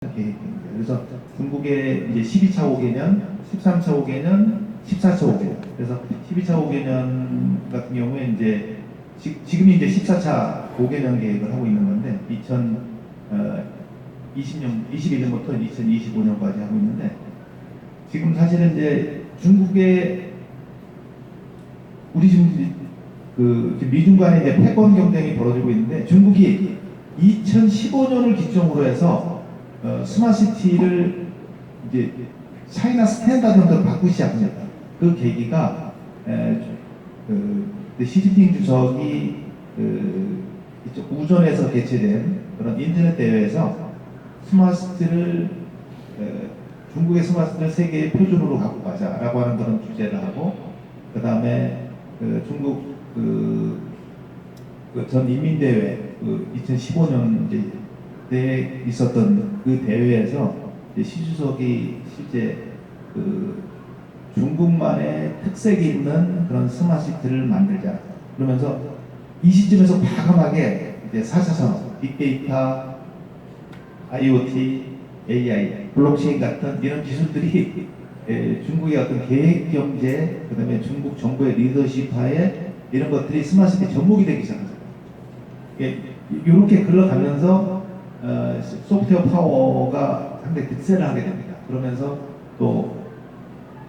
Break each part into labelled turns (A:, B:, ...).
A: 계획입니다. 그래서 중국의 이제 12차 5개년, 13차 5개년, 14차 5개년. 그래서 12차 5개년 같은 경우에 이제 지금이 이제 14차 5개년 계획을 하고 있는 건데 2021년부터 2025년까지 하고 있는데 지금 사실은 이제 중국의 우리 지금 그 미중 간의 이제 패권 경쟁이 벌어지고 있는데 중국이 2015년을 기점으로 해서 스마트시티를 이제 차이나 스탠다드로 바꾸기 시작합니다. 그 계기가 시진핑 주석이 우전에서 개최된 그런 인터넷 대회에서 스마트시티를 중국의 스마트시티를 세계의 표준으로 갖고 가자라고 하는 그런 주제를 하고 그 중국 전 인민대회 2015년 때 있었던 그 대회에서 시 주석이 실제 중국만의 특색이 있는 그런 스마트시티를 만들자 그러면서 이 시점에서 과감하게 이제 4차 산업, 빅데이터, IoT, AI, 블록체인 같은 이런 기술들이 중국의 어떤 계획 경제, 그다음에 중국 정부의 리더십하에 이런 것들이 스마트시티 접목이 되기 시작합니다. 이렇게 흘러가면서 소프트웨어 파워가 상당히 득세를 하게 됩니다. 그러면서 또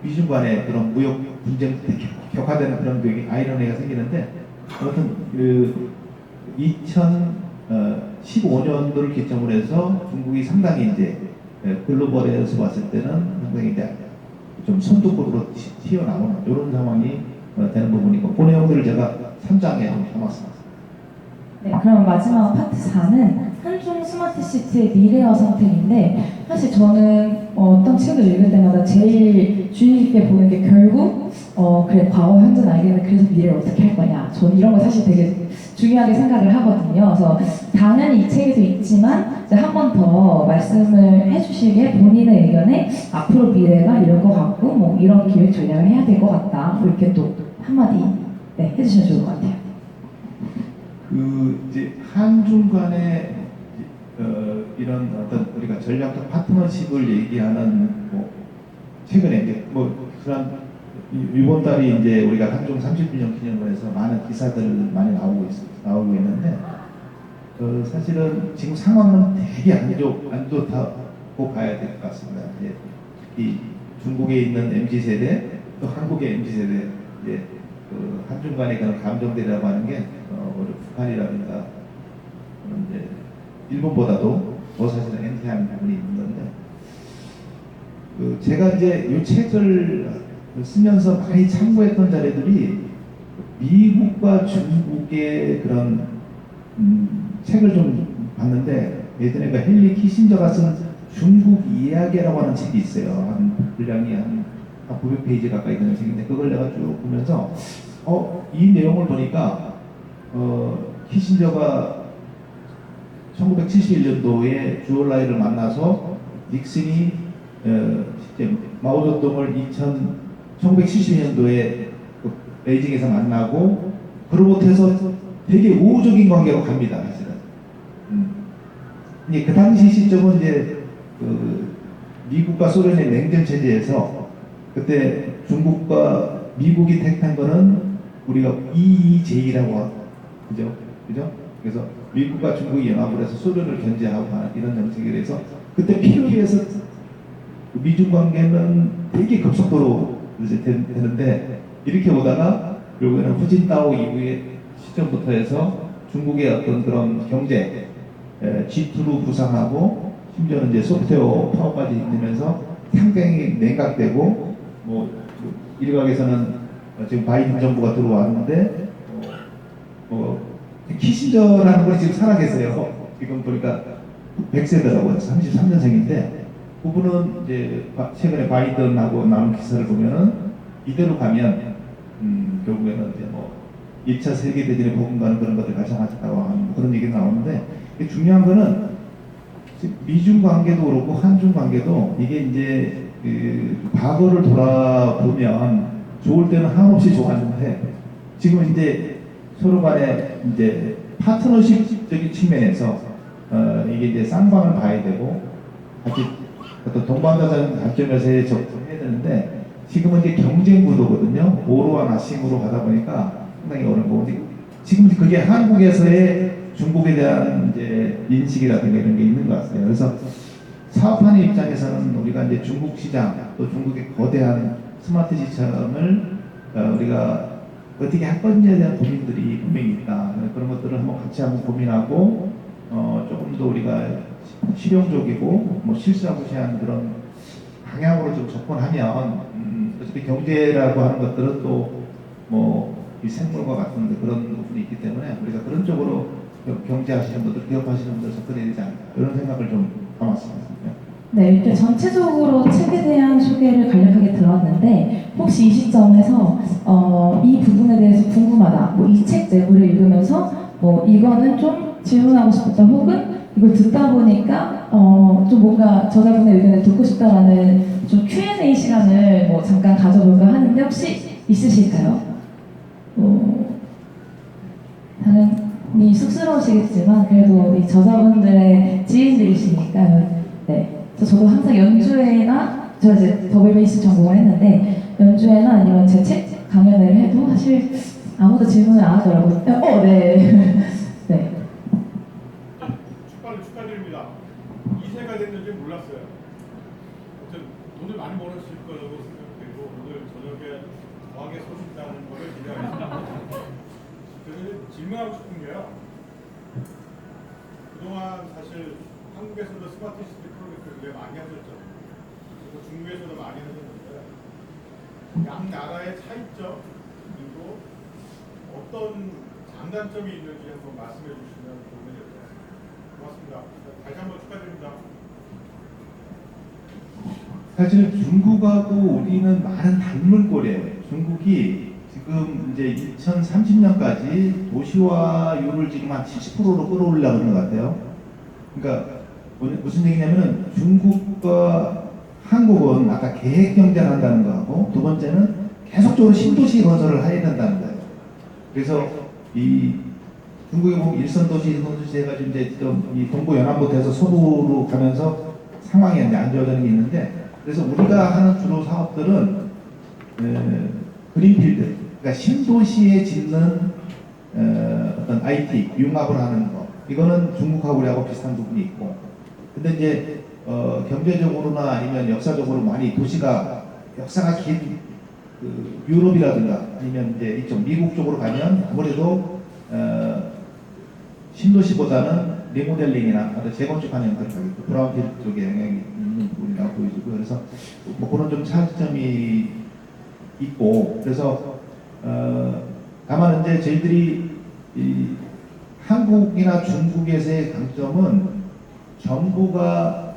A: 미중 간의 그런 무역 분쟁 격화되는 그런 아이러니가 생기는데 아무튼 2015년도를 기점으로 해서 중국이 상당히 이제 글로벌에서 봤을 때는 상당히 이제 좀 선두급으로 튀어나오는 이런 상황이 되는 부분이고 그 내용들을 제가 3장에 좀 담았습니다.
B: 네, 그럼 마지막 파트 4는 한중 스마트시티의 미래와 선택인데 사실 저는 어떤 책을 읽을 때마다 제일 주의 깊게 보는 게 결국 그래 과거, 현재, 나에게는 그래서 미래를 어떻게 할 거냐 저는 이런 거 사실 되게 중요하게 생각을 하거든요. 그래서 당연히 이 책에도 있지만 이제 한 번 더 말씀을 해주시기에 본인의 의견에 앞으로 미래가 이럴 것 같고 뭐 이런 기획 전략을 해야 될 것 같다 뭐 이렇게 또 한마디 해주시면 좋을 것 같아요.
A: 이제 한중 간의 이런 어떤 우리가 전략적 파트너십을 얘기하는 최근에 이제 그런 이번 달이 이제 우리가 한중 30주년 기념으로 해서 많은 기사들 많이 나오고 있는데 사실은 지금 상황은 되게 안 좋다고 봐야 될 것 같습니다. 이제 이 중국에 있는 MZ 세대 또 한국의 MZ 세대 이제 한중 간의 그런 감정들이라고 하는 게 우리 북한이라든가 이제 일본보다도 더 사실은 엔티한 부분이 있는 건데 제가 이제 이 책을 쓰면서 많이 참고했던 자료들이 미국과 중국의 그런 책을 좀 봤는데 예전에 그 헨리 키신저가 쓴 중국 이야기라고 하는 책이 있어요. 분량이 한 900페이지 가까이 되는 책인데 그걸 내가 쭉 보면서 이 내용을 보니까 키신저가 1971년도에 주얼라이를 만나서 닉슨이 마오쩌둥을 1970년도에 베이징에서 만나고 그로부터해서 되게 우호적인 관계로 갑니다. 사실은. 그 당시 시점은 이제 미국과 소련의 냉전 체제에서 그때 중국과 미국이 택한 거는 우리가 EEJ라고 하죠. 그죠? 그래서 미국과 중국이 연합을 해서 소련을 견제하고 하는 이런 정책에 대해서 그때 필요에 의해서 미중 관계는 되게 급속도로 이제 되는데 이렇게 오다가 결국에는 후진타오 이후의 시점부터 해서 중국의 어떤 그런 경제 G2로 부상하고 심지어는 이제 소프트웨어 파워까지 있으면서 상당히 냉각되고 일각에서는 지금 바이든 정부가 들어왔는데 키신저라는 분이 지금 살아계세요. 지금 보니까 100세더라고요. 33년생인데 그분은 이제 최근에 바이든하고 나온 기사를 보면은 이대로 가면 결국에는 이제 1차 세계대전에 버금가는 그런 것들 가정하겠다고 하는 그런 얘기가 나오는데 중요한 거는 미중 관계도 그렇고 한중 관계도 이게 이제 과거를 돌아보면 좋을 때는 한없이 좋았는데 지금 이제 서로 간에 이제 파트너십적인 측면에서 이게 이제 쌍방을 봐야 되고 같이 어떤 동반자적인 관점에서 접근해야 되는데 지금은 이제 경쟁 구도거든요. 오로와 나싱으로 가다 보니까 상당히 어려운 거고 지금 그게 한국에서의 중국에 대한 이제 인식이라든가 이런 게 있는 것 같아요. 그래서 사업하는 입장에서는 우리가 이제 중국 시장 또 중국의 거대한 스마트 시장을 우리가 어떻게 할 건지에 대한 고민들이 분명히 있다. 그런 것들을 한번 같이 한번 고민하고 조금 더 우리가 실용적이고 뭐 실수하고시한 그런 방향으로 좀 접근하면 어차피 경제라고 하는 것들은 또 뭐 이 생물과 같은 그런 부분이 있기 때문에 우리가 그런 쪽으로 경제하시는 분들, 기업하시는 분들 접근해야 되지 않을까 이런 생각을 좀 담았습니다.
B: 네, 이렇게 전체적으로 책에 대한 소개를 간략하게 들었는데 혹시 이 시점에서 이 부분에 대해서 궁금하다, 뭐 이 책 내부를 읽으면서 뭐 이거는 좀 질문하고 싶다, 혹은 이걸 듣다 보니까 좀 뭔가 저자분의 의견을 듣고 싶다라는 좀 Q&A 시간을 뭐 잠깐 가져볼까 하는데 혹시 있으실까요? 당연히 쑥스러우시겠지만 그래도 이 저자분들의 지인들이시니까 네. 저도 항상 연주회나 저 이제 더블 베이스 전공을 했는데 연주회나 아니면 제 책 강연회를 해도 사실 아무도 질문을 안 하더라고요. 네. 네.
C: 축하드립니다. 2세가 됐는지 몰랐어요. 아무튼 돈을 많이 벌었을 거라고 생각되고 오늘 저녁에 과학의 소식다는 거를 기대하겠습니다. 그래서 질문하고 싶은 게요. 그동안 사실 한국에서도 스마트 시티 프로젝트를 굉장히 많이 하셨죠. 그리고 중국에서도 많이 하셨는데 양 나라의 차이점 그리고 어떤 장단점이 있는지 한번 말씀해 주시면 도움이 될 것 같습니다. 고맙습니다. 다시 한번 축하드립니다.
A: 사실 중국하고 우리는 많은 닮은 꼴이에요. 중국이 지금 이제 2030년까지 도시화율을 지금 한 70%로 끌어올리려고 하는 것 같아요. 그러니까 무슨 얘기냐면은 중국과 한국은 아까 계획 경제를 한다는 거하고 두 번째는 계속적으로 신도시 건설을 해야 된다는 거예요. 그래서 이 중국에 보면 일선 도시, 일선 도시 해가지고 이제 이 동부 연안부터해서 서부로 가면서 상황이 이제 안 좋아지는 게 있는데 그래서 우리가 하는 주로 사업들은 그린필드, 그러니까 신도시에 짓는 어떤 IT 융합을 하는 거. 이거는 중국하고 우리하고 비슷한 부분이 있고. 근데 이제 경제적으로나 아니면 역사적으로 많이 도시가 역사가 긴 유럽이라든가 아니면 이제 이쪽 미국 쪽으로 가면 아무래도 신도시보다는 리모델링이나 어떤 재건축하는 형태로 가겠고 브라운필드 쪽에 영향이 있는 부분이라고 보여지고 그래서 뭐 그런 좀 차이점이 있고 그래서 다만 이제 저희들이 이 한국이나 중국에서의 강점은 정부가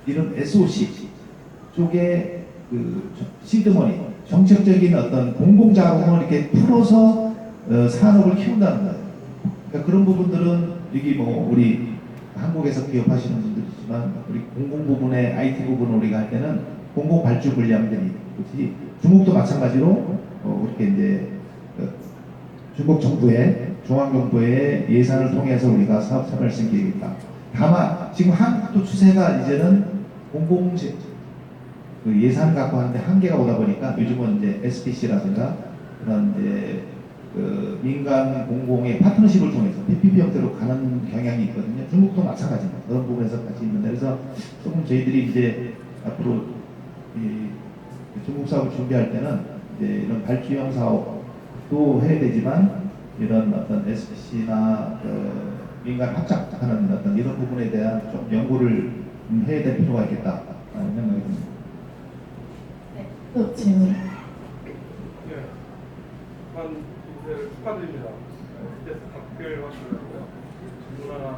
A: 이런 SOC 쪽에 그 시드머니 정책적인 어떤 공공자금을 이렇게 풀어서 산업을 키운다는 거예요. 그러니까 그런 부분들은 여기 뭐 우리 한국에서 기업하시는 분들이지만 우리 공공 부분의 IT 부분을 우리가 할 때는 공공 발주 분량들이 있지 중국도 마찬가지로 이렇게 이제 중국 정부의 중앙정부의 예산을 통해서 우리가 사업 참여할 수 있는 게 있다. 다만 지금 한국도 추세가 이제는 공공 그 예산 갖고 하는데 한계가 오다 보니까 요즘은 이제 SPC라든가 그런 이제 그 민간 공공의 파트너십을 통해서 PPP 형태로 가는 경향이 있거든요. 중국도 마찬가지입니다. 그런 부분에서 같이 있는데 그래서 조금 저희들이 이제 앞으로 이 중국 사업을 준비할 때는 이제 이런 발주형 사업도 해야 되지만 이런 어떤 SPC나 민간 합작하는 어떤 이런 부분에 대한 좀 연구를 해야 될 필요가 있겠다 라는 생각이 듭니다.
B: 네, 또 질문.
C: 네. 인쇄를 축하드립니다. 밑에서 답글 하시고요. 질문 하나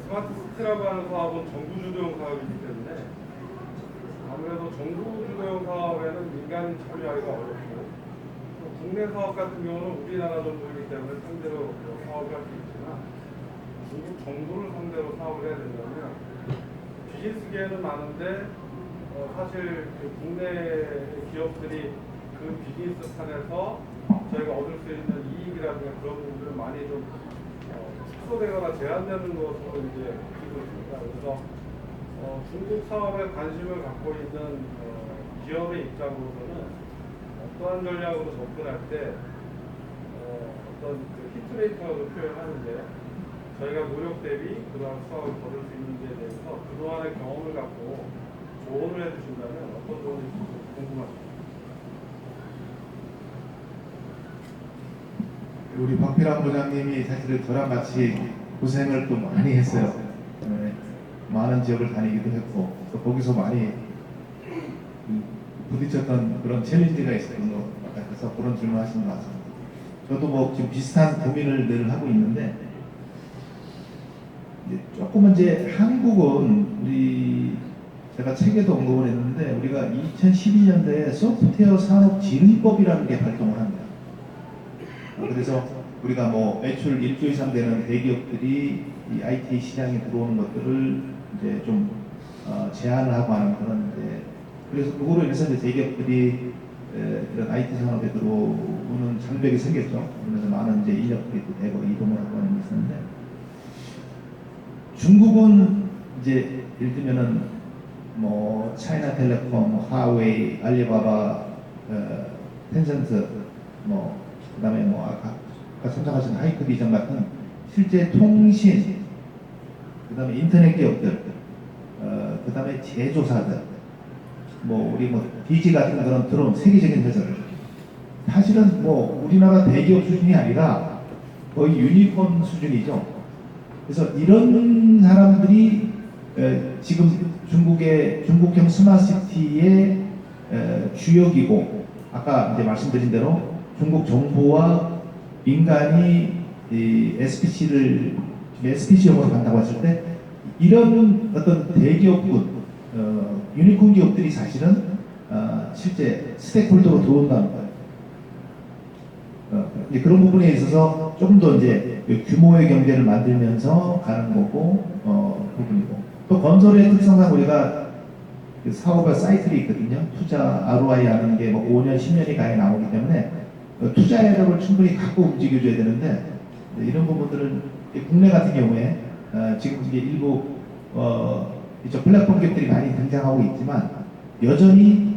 C: 스마트 시티라고 하는 사업은 정부 주도형 사업이기 때문에 아무래도 정부 주도형 사업에는 민간인 참여하기가 어렵고 국내 사업 같은 경우는 우리나라 정부이기 때문에 상대로 사업을 할 수 있지만 중국 정부를 상대로 사업을 해야 된다면 비즈니스계에는 많은데 사실 그 국내 기업들이 그 비즈니스 판에서 저희가 얻을 수 있는 이익이라든가 그런 부분들은 많이 좀 축소되거나 제한되는 것으로 이제 보고 있습니다. 그래서 중국 사업에 관심을 갖고 있는 기업의 입장으로서는 어떠한 전략으로 접근할 때 어떤 그 히트레이트라고 표현하는데요. 저희가 노력 대비 그러한 수확을 거둘 수 있는지에 대해서 그동안의 경험을 갖고 조언을 해주신다면 어떤 조언이 있을지 궁금합니다.
A: 우리 박필환 부장님이 사실은 저랑 같이 고생을 또 많이 했어요. 네, 많은 지역을 다니기도 했고 또 거기서 많이 부딪혔던 그런 챌린지가 있었던 것 같아서 그런 질문 하신 것 같습니다. 저도 뭐 지금 비슷한 고민을 늘 하고 있는데 조금은 이제 한국은 우리 제가 책에도 언급을 했는데 우리가 2012년도에 소프트웨어 산업진흥법이라는 게 발동을 합니다. 그래서 우리가 뭐 매출 1조 이상 되는 대기업들이 이 IT 시장에 들어오는 것들을 이제 좀 제한을 하고 하는 그런 이제 그래서 그거로 인해서 이제 대기업들이 이런 IT 산업에 들어오는 장벽이 생겼죠. 그래서 많은 이제 인력들이 또 되고 이동을 하고 하는 게 있었는데 중국은 이제 예를 들면은 뭐 차이나텔레콤, 하웨이, 알리바바, 텐센트, 뭐 그다음에 뭐 아까 선정하신 하이크비전 같은 실제 통신, 그다음에 인터넷 기업들, 그다음에 제조사들, 뭐 우리 뭐 DG 같은 그런 드론 세계적인 회사들 사실은 뭐 우리나라 대기업 수준이 아니라 거의 유니콘 수준이죠. 그래서 이런 사람들이 지금 중국형 스마트시티의 주역이고 아까 이제 말씀드린 대로 중국 정부와 민간이 SPC용으로 간다고 했을 때 이런 어떤 대기업군 유니콘 기업들이 사실은 실제 스테이크홀더로 들어온다는 거예요. 이제 그런 부분에 있어서 조금 더 이제 규모의 경제를 만들면서 가는 거고 부분이고 또 건설의 특성상 우리가 그 사업의 사이클이 있거든요. 투자 ROI 하는 게 뭐 5년, 10년이 가에 나오기 때문에 투자 여력을 충분히 갖고 움직여줘야 되는데 이런 부분들은 국내 같은 경우에 지금 이제 일부 이쪽 플랫폼 기업들이 많이 등장하고 있지만 여전히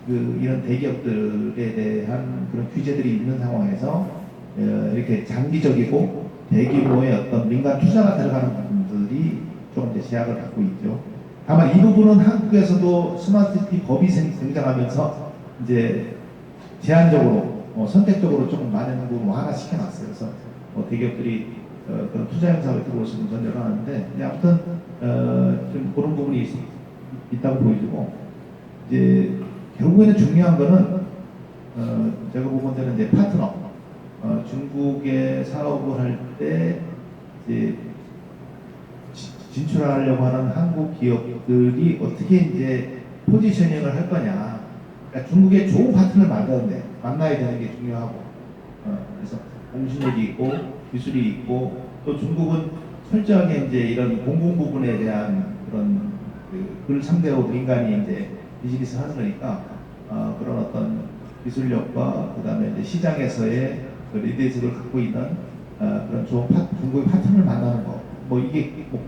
A: 이런 대기업들에 대한 그런 규제들이 있는 상황에서 이렇게 장기적이고 대규모의 어떤 민간 투자가 들어가는 부분들이 좀 이제 제약을 갖고 있죠. 다만 이 부분은 한국에서도 스마트시티 법이 등장하면서 이제 제한적으로 선택적으로 조금 많은 부분 완화시켜 놨어요. 그래서 대기업들이 그런 투자 행사를 들어올 수 있는 전제를 하는데 아무튼 좀 그런 부분이 있다고 보여지고 이제 결국에는 중요한 거는 제가 보건대는 이제 파트너 중국에 사업을 할 때 이제 진출하려고 하는 한국 기업들이 어떻게 이제 포지셔닝을 할 거냐. 그러니까 중국에 좋은 파트너를 만나야 되는 게 중요하고 그래서 공신력이 있고 기술이 있고 또 중국은 철저하게 이제 이런 공공 부분에 대한 그런 그를 상대로 민간이 이제 비즈니스 하는 거니까 그런 어떤 기술력과 그다음에 이제 시장에서의 그 리더십을 갖고 있는 그런 좋은 중국의 파트너를 만나는 거 뭐 이게 뭐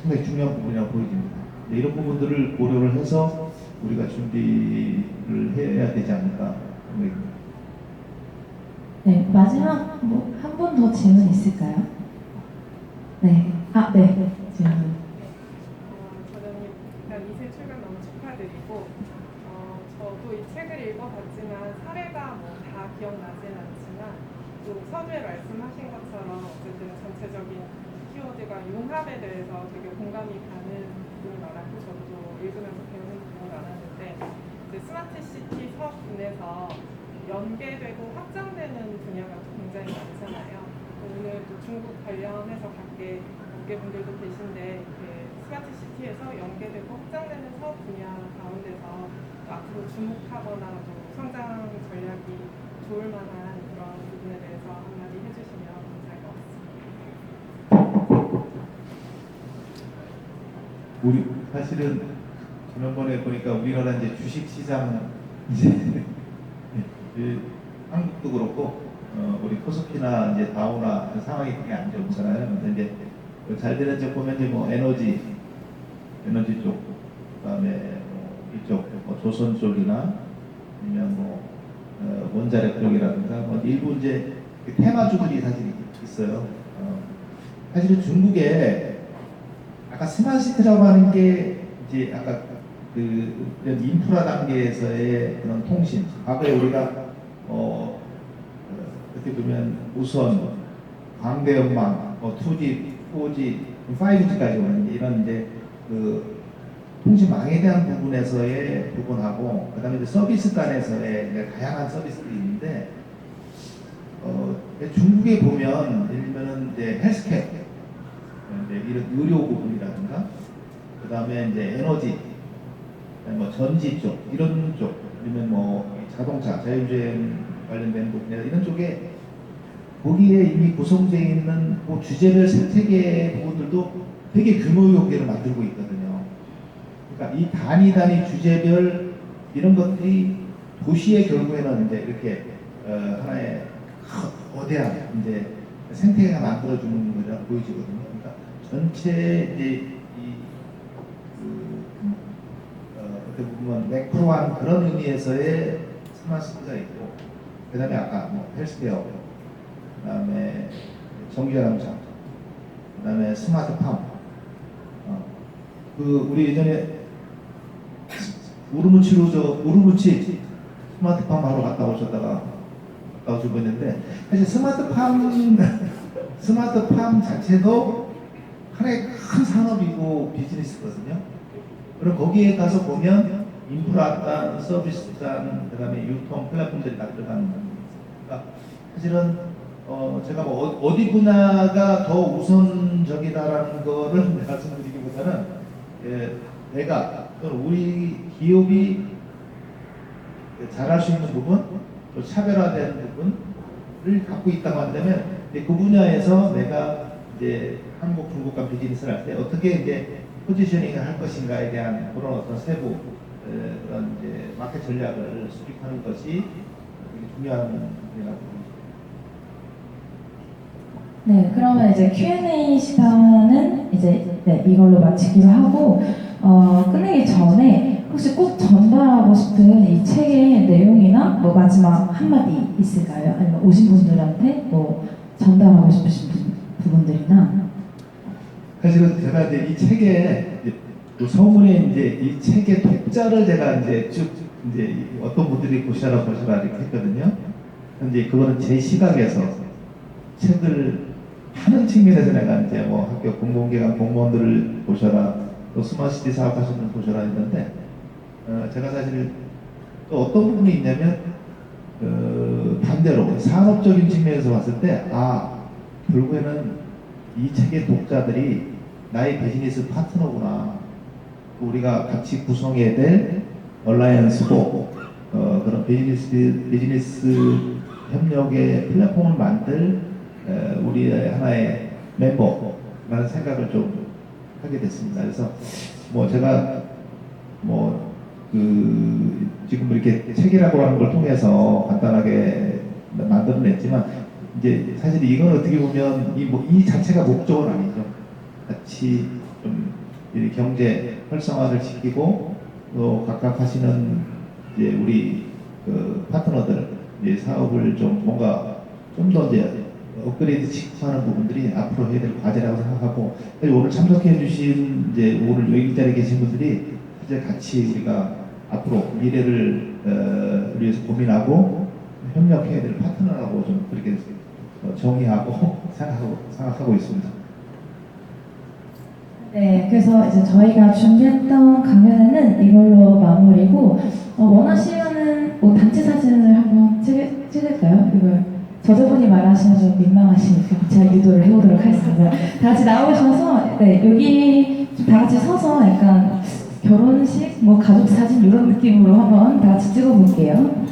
A: 상당히 중요한 부분이라고 보여집니다. 이런 부분들을 고려를 해서 우리가 준비를 해야 되지 않을까 생각합니다.
B: 네, 마지막 한 분 더 질문 있을까요? 네, 네, 질문.
D: 저는 일단 이 책 출간 너무 축하드리고 저도 이 책을 읽어봤지만 사례가 뭐 다 기억나지는 않지만 또 서두에 말씀하신 것처럼 어쨌든 전체적인 키워드가 융합에 대해서 되게 공감이 가는 부분이 많았고 저도 읽으면서 배우는 부분이 많았는데 이제 스마트 시티 사업 분에서 연계되고 확장되는 분야가 또 굉장히 많잖아요. 오늘 또 중국 관련해서 밖에 업계분들도 계신데 스마트 시티에서 연계되고 확장되는 사업 분야 가운데서 앞으로 주목하거나 또 성장 전략이 좋을 만한 그런 부분에 대해서 한마디 해주시면 감사할 것 같습니다.
A: 우리 사실은 지난번에 보니까 우리나라 이제 주식 시장 이제 한국도 그렇고 우리 코스피나 이제 다우나 상황이 되게 안 좋잖아요. 근데 이제 잘 되는 쪽 보면 이제 뭐 에너지 쪽, 그다음에 뭐 이쪽 뭐 조선 쪽이나 아니면 뭐 원자력 쪽이라든가 뭐 일부 이제 그 테마주들이 사실 있어요. 사실은 중국에 아까 스마트시티라고 하는 게 이제 아까 그 이런 인프라 단계에서의 그런 통신. 과거에 우리가 어떻게 보면 우선 광대연망, 2G, 4G, 5G까지 오는 이런 이제 그 통신망에 대한 부분에서의 부분하고 그다음에 이제 서비스 간에서의 이제 다양한 서비스들이 있는데 중국에 보면 예를 들면은 이제 헬스케어, 이제 이런 의료 부분이라든가 그다음에 이제 에너지, 뭐 전지 쪽 이런 쪽 아니면 뭐 자동차 자율주행 관련된 부분이나 이런 쪽에 거기에 이미 구성되어 있는 뭐 주제별 생태계 부분들도 되게 규모 있게를 만들고 있거든요. 그러니까 이 단위 주제별 이런 것들이 도시의 결국에는 이제 이렇게 하나의 거대한 이제 생태계가 만들어주는 거라고 보여지거든요. 그러니까 전체 이제 어떻게 보면 매크로한 그런 의미에서의 스마트시티가 있고, 그다음에 아까 뭐 헬스케어, 그다음에 전기자동차, 그다음에 스마트팜. 그 우리 예전에 우르무치 스마트팜 하러 갔다 오시고 있는데 사실 스마트팜 자체도 하나의 큰 산업이고 비즈니스거든요. 그럼 거기에 가서 보면 인프라단, 서비스단, 그다음에 유통 플랫폼들이 다 들어가는 겁니다. 그러니까 사실은 제가 뭐 어디 분야가 더 우선적이다라는 거를 말씀드리기보다는 내가 또는 우리 기업이 잘할 수 있는 부분, 또 차별화된 부분을 갖고 있다고 한다면 그 분야에서 내가 이제 한국, 중국 간 비즈니스를 할 때 어떻게 이제 포지셔닝을 할 것인가에 대한 그런 어떤 세부 그런 이제 마켓 전략을 수립하는 것이 되게 중요한 부분이라고 봅니다.
B: 네, 그러면 이제 Q&A 시간은 이제 이걸로 마치기로 하고 끝내기 전에 혹시 꼭 전달하고 싶은 이 책의 내용이나 뭐 마지막 한마디 있을까요? 아니면 오신 분들한테 뭐 전달하고 싶으신 부분들이나.
A: 사실은 제가 이제 이 책에 그 서문에 이제 이 책의 독자를 제가 이제 쭉 이제 어떤 분들이 보시라 이렇게 했거든요. 근데 그거는 제 시각에서 책을 하는 측면에서 내가 이제 뭐 학교 공공기관 공무원들을 보셔라, 또 스마트시티 사업하시는 분 보셔라 했는데 제가 사실 또 어떤 부분이 있냐면 반대로 산업적인 측면에서 봤을 때 결국에는 이 책의 독자들이 나의 비즈니스 파트너구나. 우리가 같이 구성해야 될 얼라이언스고 그런 비즈니스 협력의 플랫폼을 만들 우리의 하나의 멤버라는 생각을 좀 하게 됐습니다. 그래서 뭐 제가 뭐 지금 이렇게 책이라고 하는 걸 통해서 간단하게 만들어냈지만 이제 사실 이건 어떻게 보면 이 자체가 목적은 아니죠. 같이 좀 경제 활성화를 시키고 또 각각 하시는 이제 우리 그 파트너들 이제 사업을 좀 뭔가 좀 더 이제 업그레이드 시키는 부분들이 앞으로 해야 될 과제라고 생각하고 오늘 참석해 주신 이제 오늘 여기 자리에 계신 분들이 이제 같이 우리가 앞으로 미래를 위해서 고민하고 협력해야 될 파트너라고 좀 그렇게 정의하고 생각하고 있습니다.
B: 네, 그래서 이제 저희가 준비했던 강연회는 이걸로 마무리고 원하시면은 뭐 단체 사진을 한번 찍을까요? 이걸 저자분이 말하시면 좀 민망하시니까 제가 유도를 해보도록 하겠습니다. 다 같이 나오셔서 여기 좀 다 같이 서서 약간 결혼식, 뭐 가족 사진 이런 느낌으로 한번 다 같이 찍어볼게요.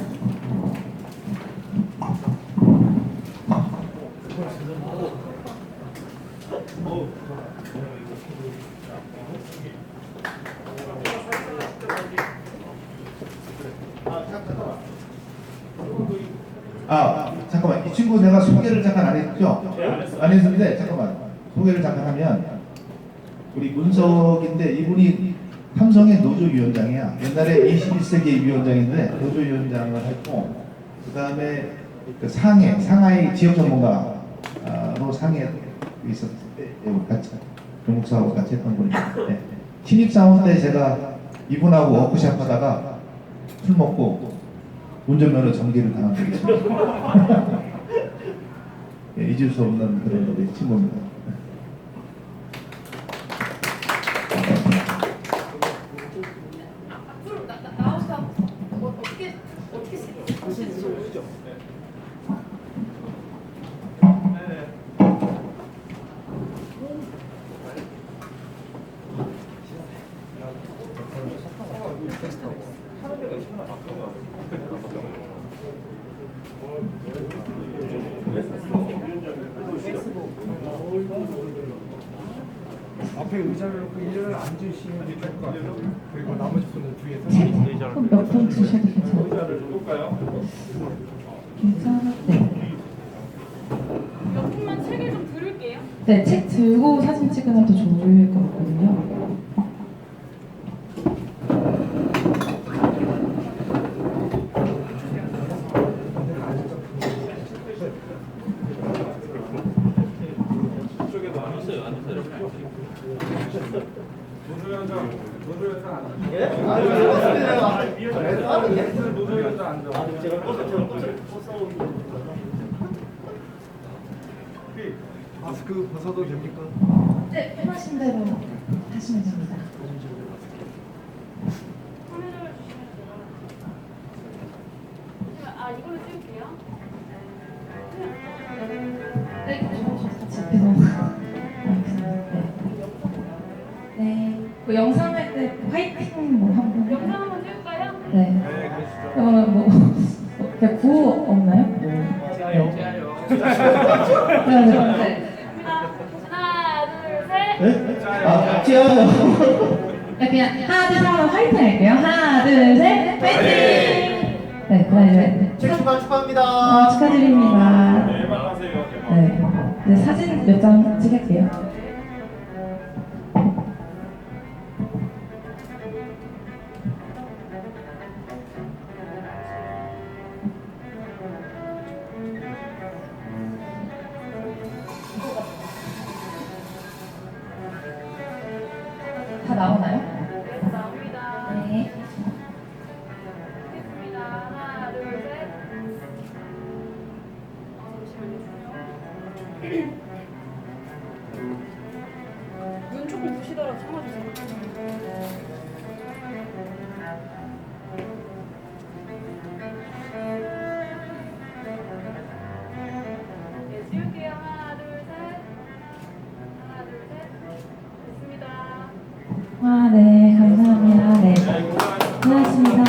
A: 잠깐만. 이 친구 내가 소개를 잠깐 안 했죠? 안 했는데 잠깐만. 소개를 잠깐 하면 우리 문석인데 이분이 삼성의 노조위원장이야. 옛날에 21세기 위원장인데 노조위원장을 했고 그 다음에 그 상하이 지역 전문가로 상해에 있었을 때 같이 종국 사하고 같이 했던 분이에요. 네. 신입사원 때 제가 이분하고 워크샵 하다가 술 먹고 운전면허 정지를 당한 적이 있습니다. 예, 잊을 수 없는 그런 우리 친구입니다.
E: 앞으로 나오셔서 뭐 어떻게 쓰시죠?
F: 앞에 의자를 놓고 1년을 앉으시면 좋을 것 같아요. 그리고 나머지 분은 뒤에서
B: 그럼 몇번 드셔도 괜찮아요.
C: 의자를 놓을까요?
B: 괜찮아? 네.
E: 몇 분만 책을 좀 들을게요.
B: 네, 책 들고 사진 찍으면 더 좋을 것 같거든요.
C: 이쪽에도 안 있어요. 안 있어요. 노조위원장 앉아. 예? 노조위원장 앉아.
F: 마스크 벗어도 됩니까?
B: 네, 편하신 대로 하시면 됩니다.
E: 카메라를 주시면 돼요. 아 이걸로 찍을게요.
B: 네, 같이 앞에서. 네. 그 영상 할 때 화이팅 뭐 한번.
E: 영상 한번 찍을까요?
B: 네. 그러면 뭐 그냥 구호 없나요?
C: 짜요.
B: 네.
E: 하나 둘 셋.
A: 네? 아, 찌어요.
B: 네, 그냥 하나 둘 셋 하면 화이팅 할게요. 하나 둘 셋 화이팅. 네, 그다음에
F: 축하합니다.
B: 축하드립니다.
C: 대박하세요. 대박.
B: 네. 네, 사진 몇 장 찍을게요. 다 나오나요?
E: 네, 나옵니다.
B: 네.
E: 찍겠습니다. 하나 둘 셋. 잠시만요. 눈 조금 부시더라도 참아주세요. 네, 찍을게요. 하나 둘 셋. 하나 둘 셋. 됐습니다.
B: 아, 네, 감사합니다. 네, 고맙습니다.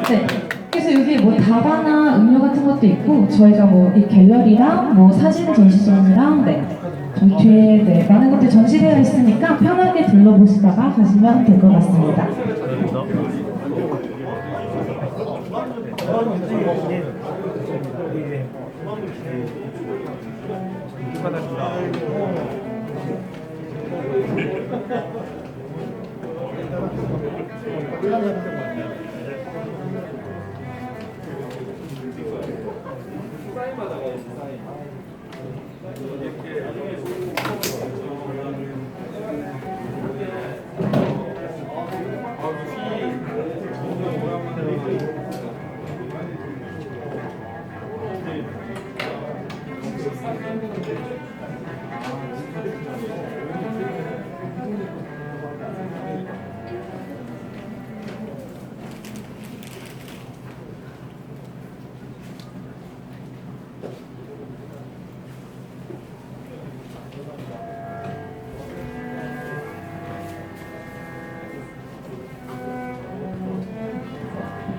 B: 네, 그래서 여기 뭐 다바나 음료 같은 것도 있고 저희가 뭐 이 갤러리랑 뭐 사진 전시존이랑 네, 저희 뒤에 네, 많은 것들 전시되어 있으니까 편하게 둘러보시다가 가시면 될 것 같습니다.